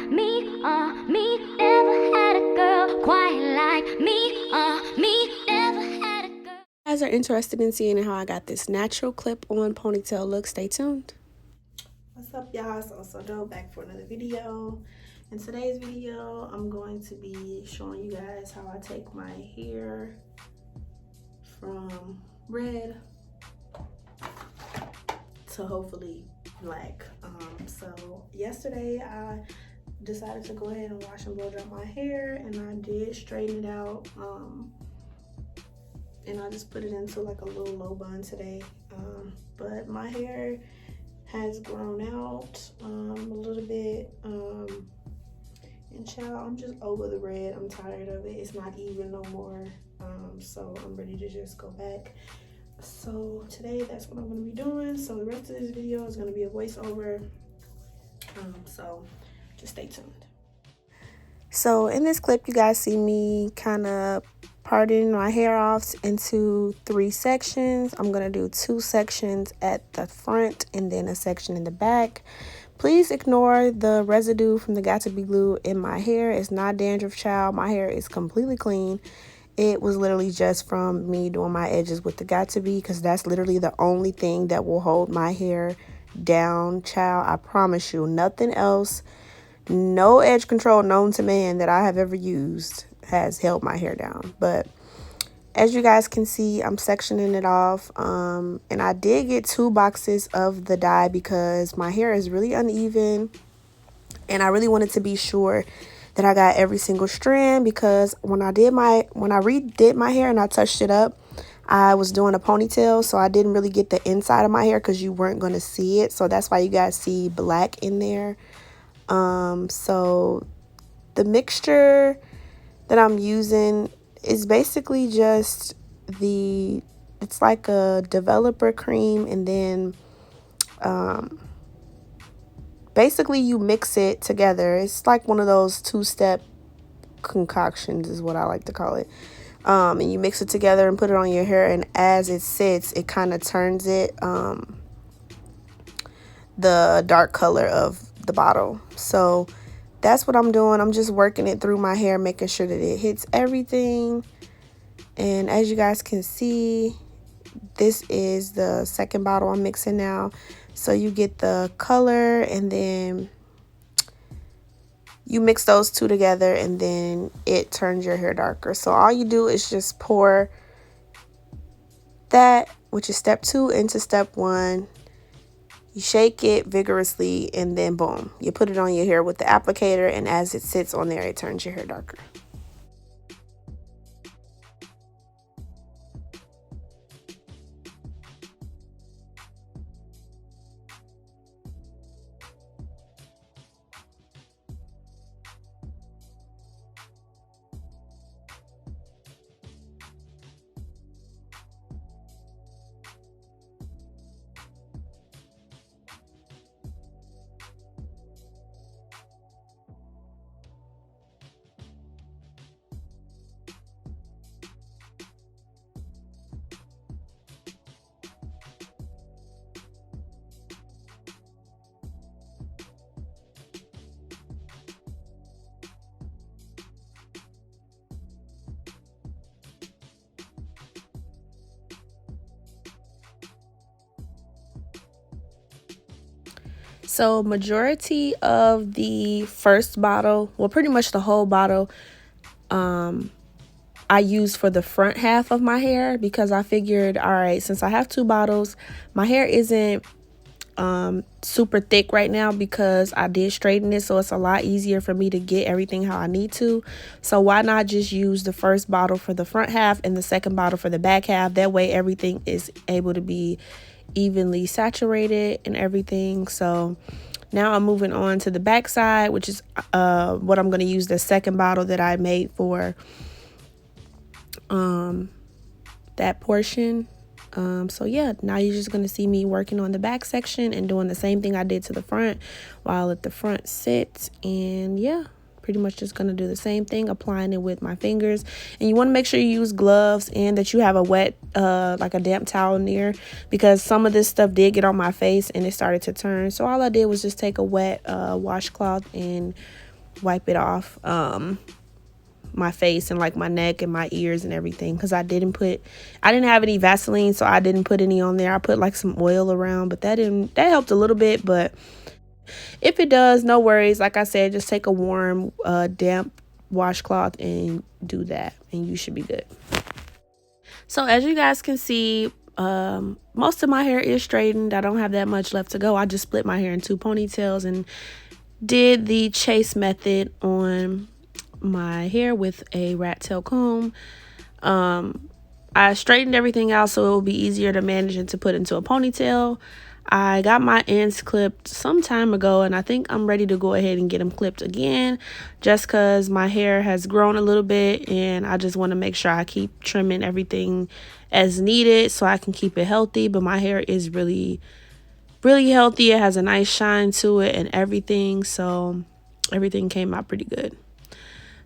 me, me. Never had a girl quite like me, me. Never had a girl. If you guys are interested in seeing how I got this natural clip on ponytail look, stay tuned. What's up, y'all? So Joe back for another video. In today's video, I'm going to be showing you guys how I take my hair from red to hopefully black. So yesterday I decided to go ahead and wash and blow dry my hair, and I did straighten it out. And I just put it into like a little low bun today. But my hair has grown out a little bit. And child, I'm just over the red. I'm tired of it. It's not even no more. So I'm ready to just go back. So today that's what I'm gonna be doing. So the rest of this video is gonna be a voiceover. So just stay tuned. So in this clip, you guys see me kind of parting my hair off into 3 sections. I'm gonna do 2 sections at the front and then a section in the back. Please ignore the residue from the Got To Be glue in my hair. It's not dandruff, child. My hair is completely clean. It was literally just from me doing my edges with the Got To Be, because that's literally the only thing that will hold my hair down, child. I promise you, nothing else. No edge control known to man that I have ever used has held my hair down. But as you guys can see, I'm sectioning it off. And I did get 2 boxes of the dye because my hair is really uneven. And I really wanted to be sure that I got every single strand, because when I redid my hair and I touched it up, I was doing a ponytail, so I didn't really get the inside of my hair because you weren't going to see it. So that's why you guys see black in there. So the mixture that I'm using is basically just it's like a developer cream, and then basically you mix it together. It's like one of those 2-step concoctions is what I like to call it. And you mix it together and put it on your hair, and as it sits, it kind of turns it the dark color of the bottle. So that's what I'm doing. I'm just working it through my hair, making sure that it hits everything. And as you guys can see, this is the second bottle I'm mixing now. So you get the color, and then you mix those 2 together, and then it turns your hair darker. So all you do is just pour that, which is step 2, into step 1. You shake it vigorously, and then boom, you put it on your hair with the applicator, and as it sits on there, it turns your hair darker. So majority of the first bottle, well, pretty much the whole bottle, I used for the front half of my hair, because I figured, all right, since I have 2 bottles, my hair isn't super thick right now because I did straighten it, so it's a lot easier for me to get everything how I need to. So why not just use the first bottle for the front half and the second bottle for the back half? That way everything is able to be evenly saturated and everything. So now I'm moving on to the back side, which is what I'm going to use the second bottle that I made for that portion. So yeah, now you're just going to see me working on the back section and doing the same thing I did to the front while let the front sit. And yeah, pretty much just going to do the same thing, applying it with my fingers. And you want to make sure you use gloves and that you have a wet like a damp towel near, because some of this stuff did get on my face and it started to turn. So all I did was just take a wet washcloth and wipe it off my face and like my neck and my ears and everything, because I didn't have any Vaseline, so I didn't put any on there. I put like some oil around, but that helped a little bit. But if it does, no worries. Like I said, just take a warm damp washcloth and do that, and you should be good. So as you guys can see, most of my hair is straightened. I don't have that much left to go. I just split my hair in 2 ponytails and did the chase method on my hair with a rat tail comb. I straightened everything out so it will be easier to manage and to put into a ponytail. I got my ends clipped some time ago, and I think I'm ready to go ahead and get them clipped again, just because my hair has grown a little bit, and I just want to make sure I keep trimming everything as needed so I can keep it healthy. But my hair is really healthy. It has a nice shine to it and everything, so everything came out pretty good.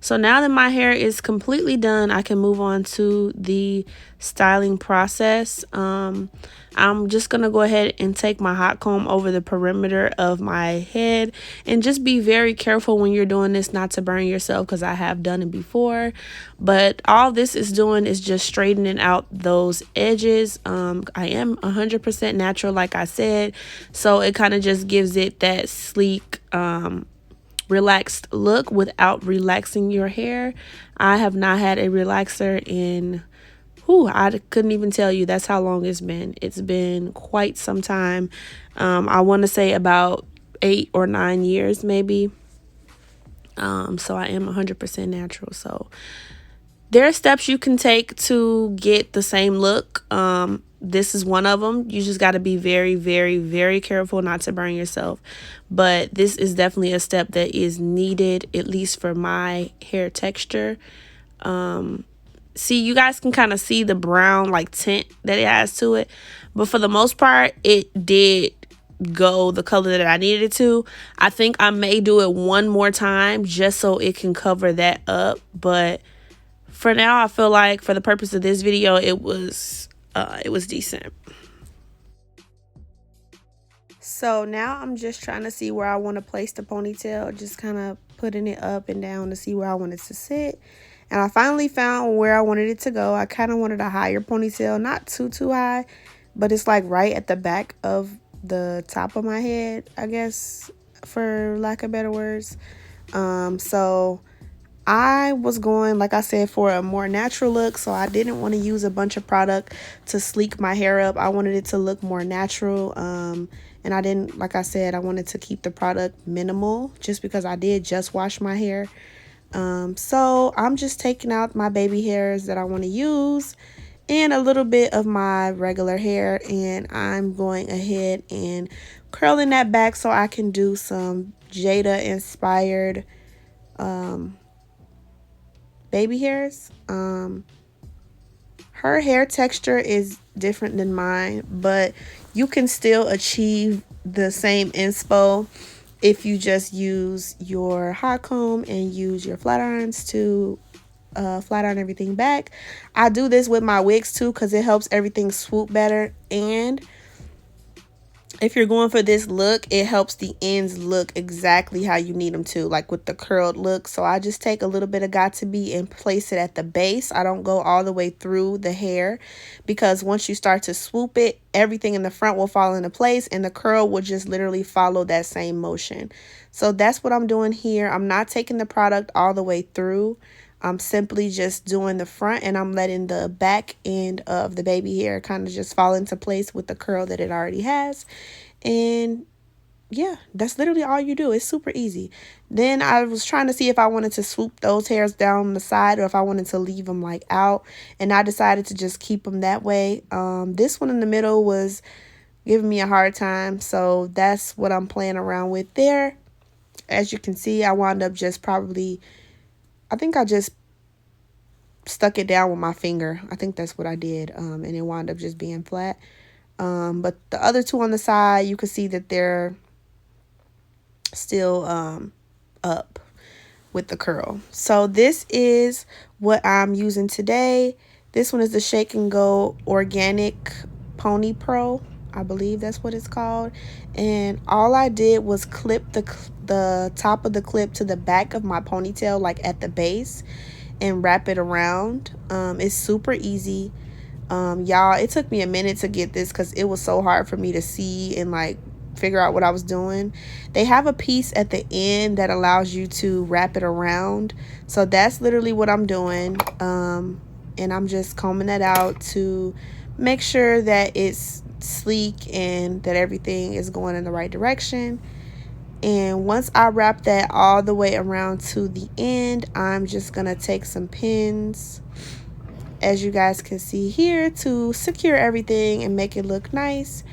So now that my hair is completely done, I can move on to the styling process. I'm just going to go ahead and take my hot comb over the perimeter of my head, and just be very careful when you're doing this not to burn yourself, because I have done it before. But all this is doing is just straightening out those edges. I am 100% natural, like I said, so it kind of just gives it that sleek, relaxed look without relaxing your hair. I have not had a relaxer in I couldn't even tell you. That's how long it's been. It's been quite some time. I want to say about 8 or 9 years maybe. So I am 100% natural. So there are steps you can take to get the same look. This is one of them. You just got to be very, very, very careful not to burn yourself. But this is definitely a step that is needed, at least for my hair texture. See, you guys can kind of see the brown like tint that it has to it. But for the most part, it did go the color that I needed it to. I think I may do it one more time just so it can cover that up. But for now, I feel like for the purpose of this video, it was decent. So now I'm just trying to see where I want to place the ponytail, just kind of putting it up and down to see where I want it to sit. And I finally found where I wanted it to go. I kind of wanted a higher ponytail, not too high, but it's like right at the back of the top of my head, I guess, for lack of better words. So I was going, like I said, for a more natural look, so I didn't want to use a bunch of product to sleek my hair up. I wanted it to look more natural, and I didn't, like I said, I wanted to keep the product minimal just because I did just wash my hair. So I'm just taking out my baby hairs that I want to use and a little bit of my regular hair, and I'm going ahead and curling that back so I can do some Jada inspired baby hairs. Her hair texture is different than mine, but you can still achieve the same inspo if you just use your hot comb and use your flat irons to flat iron everything back. I do this with my wigs too because it helps everything swoop better, and if you're going for this look, it helps the ends look exactly how you need them to, like with the curled look. So I just take a little bit of Got2b and place it at the base. I don't go all the way through the hair, because once you start to swoop it, everything in the front will fall into place and the curl will just literally follow that same motion. So that's what I'm doing here. I'm not taking the product all the way through. I'm simply just doing the front, and I'm letting the back end of the baby hair kind of just fall into place with the curl that it already has. And yeah, that's literally all you do. It's super easy. Then I was trying to see if I wanted to swoop those hairs down the side or if I wanted to leave them like out, and I decided to just keep them that way. This one in the middle was giving me a hard time, so that's what I'm playing around with there. As you can see, I wound up just I think I just stuck it down with my finger. I think that's what I did, and it wound up just being flat. But the other two on the side, you can see that they're still up with the curl. So this is what I'm using today. This one is the Shake and Go Organic Pony Pro. I believe that's what it's called. And all I did was clip the the top of the clip to the back of my ponytail, like at the base, and wrap it around. It's super easy. Y'all, it took me a minute to get this because it was so hard for me to see and like figure out what I was doing. They have a piece at the end that allows you to wrap it around, so that's literally what I'm doing. And I'm just combing that out to make sure that it's sleek and that everything is going in the right direction. And once I wrap that all the way around to the end, I'm just gonna take some pins, as you guys can see here, to secure everything and make it look nice.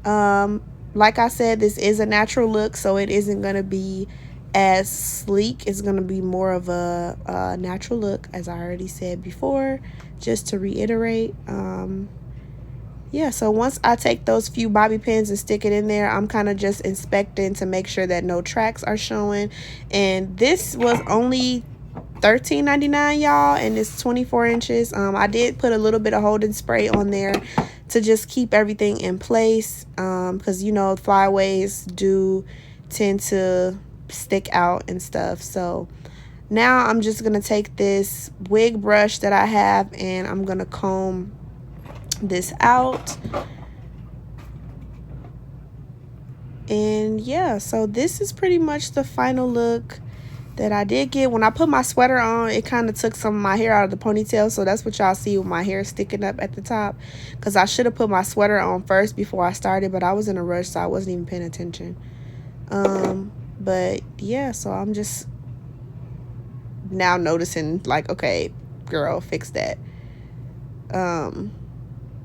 Like I said, this is a natural look, so it isn't gonna be as sleek. It's gonna be more of a natural look, as I already said before, just to reiterate. Yeah, so once I take those few bobby pins and stick it in there, I'm kind of just inspecting to make sure that no tracks are showing. And this was only $13.99, y'all, and it's 24 inches. I did put a little bit of holding spray on there to just keep everything in place, because you know flyaways do tend to stick out and stuff. So now I'm just gonna take this wig brush that I have and I'm gonna comb this out. And yeah, so this is pretty much the final look that I did get. When I put my sweater on, it kind of took some of my hair out of the ponytail, so that's what y'all see with my hair sticking up at the top, because I should have put my sweater on first before I started, but I was in a rush, so I wasn't even paying attention. But yeah, so I'm just now noticing like, okay, girl, fix that.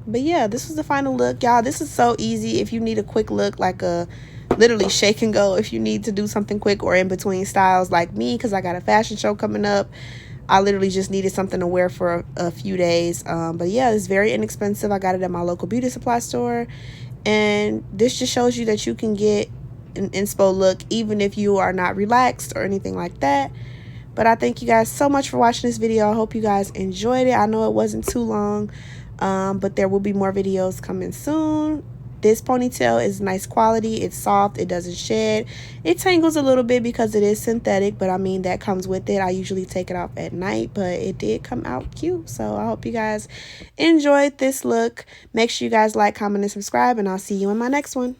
But yeah, this was the final look, y'all. This is so easy if you need a quick look, like a literally shake and go, if you need to do something quick or in between styles like me, because I got a fashion show coming up. I literally just needed something to wear for a few days. But yeah, it's very inexpensive. I got it at my local beauty supply store, and this just shows you that you can get an inspo look even if you are not relaxed or anything like that. But I thank you guys so much for watching this video. I hope you guys enjoyed it. I know it wasn't too long, but there will be more videos coming soon. This ponytail is nice quality. It's soft. It doesn't shed. It tangles a little bit because it is synthetic, but I mean, that comes with it. I usually take it off at night, but it did come out cute. So I hope you guys enjoyed this look. Make sure you guys like, comment, and subscribe, and I'll see you in my next one.